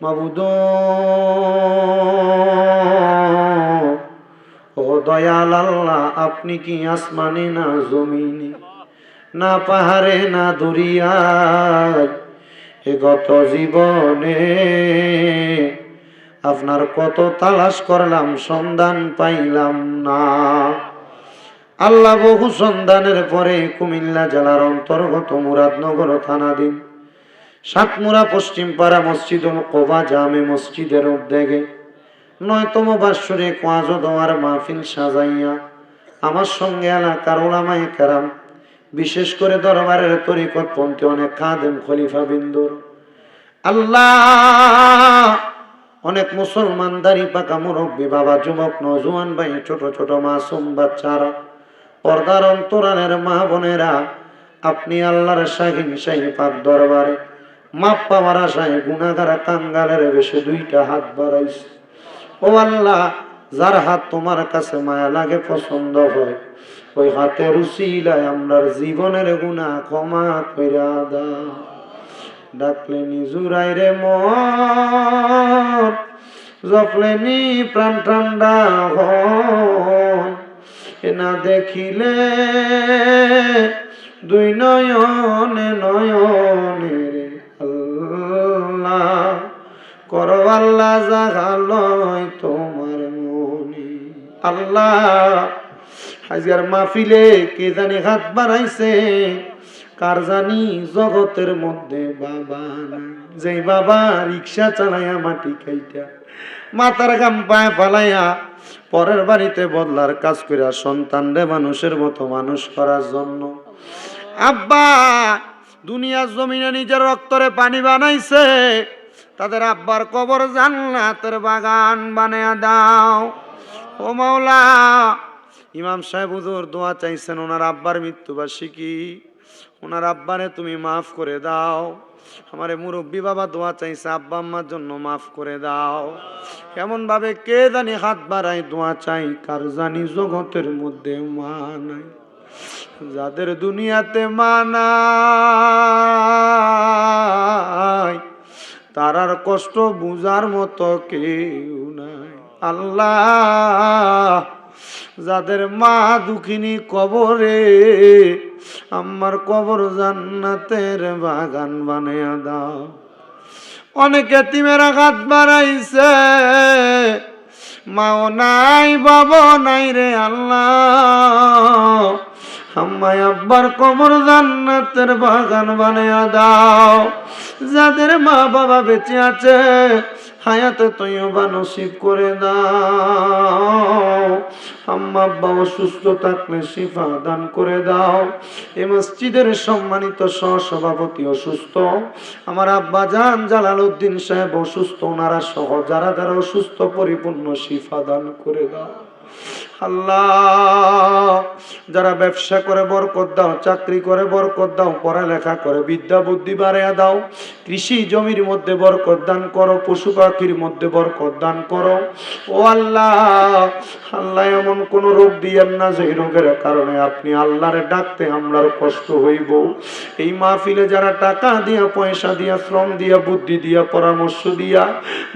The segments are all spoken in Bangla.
মাবুদ ও দয়াল আল্লাহ, আপনি কি আসমানে না জমিনে, না পাহাড়ে না দরিয়ায়, এ গত জীবনে আপনার কত তালাশ করলাম, সন্ধান পাইলাম না। আল্লাহ বহু সন্ধানের পরে কুমিল্লা জেলার অন্তর্গত মুরাদনগর থানাধীন সাতমুরা পশ্চিম পাড়া মসজিদুল কোবা জামে মসজিদের উদ্যোগে ৯তম বাৎসরিক ওয়াজ ও দোয়ার মাহফিল সাজাইয়া আমার সঙ্গে এলাকার উলামায়ে কেরাম, বিশেষ করে দরবারের তরিকতপন্থী অনেক খাদেম খলিফা বিন্দুর, আল্লাহ অনেক মুসলমান দাড়ি পাকা মুরব্বী বাবা, যুবক নওজোয়ান ভাই, ছোট ছোট মাসুম বাচ্চারা, পর্দার অন্তরালের মা বোনেরা, আপনি আল্লাহর শাহিন শাহী পাক দরবারে মাপ পাওয়ার আশায় গুনাহগার কাঙ্গালের বেশে দুইটা হাত বাড়াইছে। ও আল্লাহ, যার হাত তোমার কাছে মায়া লাগে, পছন্দ হয়, ওই হাতের উসিলায় আমরার জীবনের গুনাহ ক্ষমা কইরা দাও। ডাকলে নিজুরাই রে মন, জপলেনি প্রাণ ঠান্ডা হয়, এ না দেখিলে দুই নয়নে নয়নে রে আল্লাহ, করো আল্লাহ জাগালয় তোমার মনে। আল্লাহ আজকের মাহফিলে কে জানি হাত বাড়াইছে, কার জানি জগতের মধ্যে বাবা নাই, যে বাবা রিক্সা চালাইয়া মাটি খাইটা মাথার গাম পায়ে ফালাইয়া পরের বাড়িতে বদলার কাজ করিয়া সন্তানরে মানুষের মতো মানুষ করার জন্য আব্বা দুনিয়ার জমিনে নিজের রক্তরে পানি বানাইছে, তাদের আব্বার কবর জান্নাতের বাগান বানায়া দাও। ও মাওলা, ইমাম সাহেব হুজুর দোয়া চাইছেন, ওনার আব্বার মৃত্যুবার্ষিকী, ওনার আব্বারে তুমি মাফ করে দাও। আমারে মুরব্বী বাবা দোয়া চাইছে, আব্বা আম্মার জন্য মাফ করে দাও। এমন ভাবে কে জানি হাত বাড়াই দোয়া চাই, কার জানি জগতের মধ্যে মা নাই, যাদের দুনিয়াতে মা নাই তার আর কষ্ট বুঝার মতো কেউ নাই। আল্লাহ যাদের মা দুঃখিনী কবরে, আমার কবর জান্নাতের বাগান বানায়া দাও। অনেক এতিমেরা হাত বাড়াইছে, মাও নাই বাবা নাই রে আল্লাহ, আম্মাই আব্বার কবর জান্নাতের বাগান বানায়া দাও। যাদের মা বাবা বেঁচে আছে, হায়াতে তৈয়বা নসিব করে দাও। আম্মা আব্বা অসুস্থ থাকলে শিফা দান করে দাও। এই মসজিদের সম্মানিত সহসভাপতি অসুস্থ, আমার আব্বা জান জালালউদ্দিন সাহেব অসুস্থ, ওনারা সহ যারা যারা অসুস্থ পরিপূর্ণ শিফা দান করে দাও। আল্লাহ যারা ব্যবসা করে বরকত দাও, চাকরি করে বরকত দাও, পড়ালেখা করে বিদ্যা বুদ্ধি বাড়াইয়া দাও, কৃষি জমির মধ্যে বরকত দান করো, পশু পাখির মধ্যে বরকত দান করো। ও আল্লাহ, আল্লাহ এমন কোন রোগ দিয়েন না যে রোগের কারণে আপনি আল্লাহরে ডাকতে আমরার কষ্ট হইব। এই মাহফিলে যারা টাকা দিয়া, পয়সা দিয়া, শ্রম দিয়া, বুদ্ধি দিয়া, পরামর্শ দিয়া,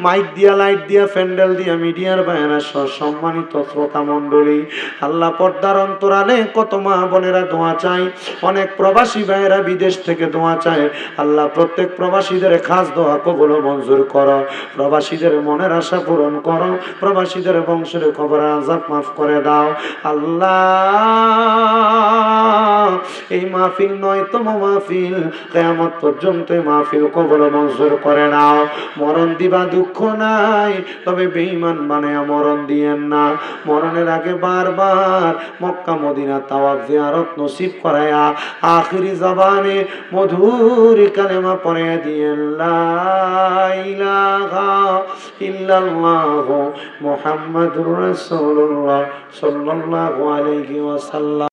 মাইক দিয়া, লাইট দিয়া, প্যান্ডেল দিয়া, মিডিয়ার বাইরে সম্মানিত শ্রোতা মণ্ডলী, আল্লাহ পর্দার অন্তরালে কত মা বোনেরা দোয়া চাই, অনেক প্রবাসী ভাইয়েরা বিদেশ থেকে দোয়া চায়। আল্লাহ প্রত্যেক প্রবাসীদের খাস দোয়া কবুল ও মঞ্জুর করো, প্রবাসীদের মনের আশা পূরণ করো, প্রবাসীদের বংশের খবর আযাব মাফ করে দাও। আল্লাহ এই মাহফিল ৯তম মাহফিল, কিয়ামত পর্যন্ত এই মাহফিল কবুল ও মঞ্জুর করে নাও। মরণ দিবা দুঃখ নাই, তবে বেঈমান বানায়া মরণ দিয়েন না। মরণের আগে বারবার মক্কা মদিনা তাওয়াফ জিয়ারত নসিব করায়া আখিরি জবানে মধুর কালেমা পড়ে দিয়ে লা ইলাহা ইল্লাল্লাহ মুহাম্মাদুর রাসূলুল্লাহ সাল্লাল্লাহু আলাইহি ওয়াসাল্লাম।